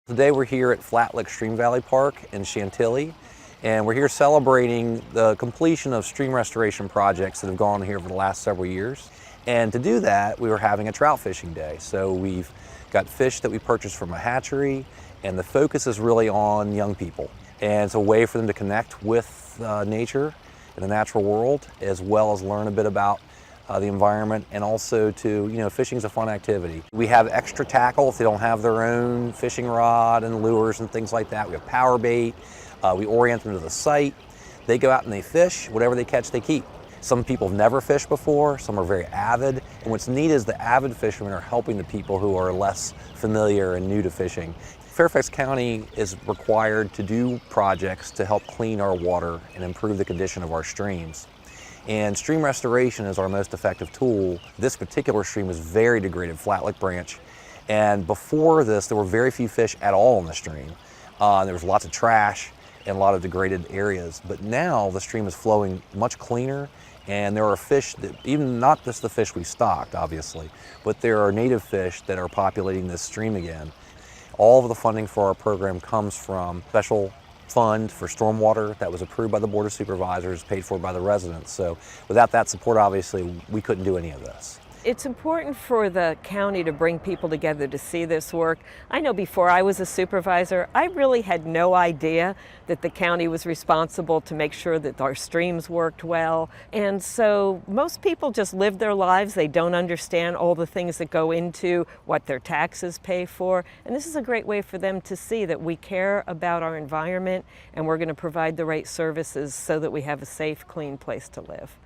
Today we're here at Flat Lick Stream Valley Park in Chantilly, and we're here celebrating the completion of stream restoration projects that have gone here for the last several years. And to do that, we were having a trout fishing day. So we've got fish that we purchased from a hatchery, and the focus is really on young people. And it's a way for them to connect with nature and the natural world, as well as learn a bit about the environment, and also to, fishing is a fun activity. We have extra tackle if they don't have their own fishing rod and lures and things like that. We have power bait. We orient them to the site. They go out and they fish. Whatever they catch, they keep. Some people have never fished before. Some are very avid. And what's neat is the avid fishermen are helping the people who are less familiar and new to fishing. Fairfax County is required to do projects to help clean our water and improve the condition of our streams. And stream restoration is our most effective tool. This particular stream is very degraded, Flat Lick Branch. And before this, there were very few fish at all in the stream. There was lots of trash and a lot of degraded areas. But now the stream is flowing much cleaner, and there are fish that, even not just the fish we stocked, obviously, but there are native fish that are populating this stream again. All of the funding for our program comes from special fund for stormwater that was approved by the Board of Supervisors, paid for by the residents. So without that support, obviously, we couldn't do any of this. It's important for the county to bring people together to see this work. I know before I was a supervisor, I really had no idea that the county was responsible to make sure that our streams worked well. And so most people just live their lives. They don't understand all the things that go into what their taxes pay for. And this is a great way for them to see that we care about our environment and we're going to provide the right services so that we have a safe, clean place to live.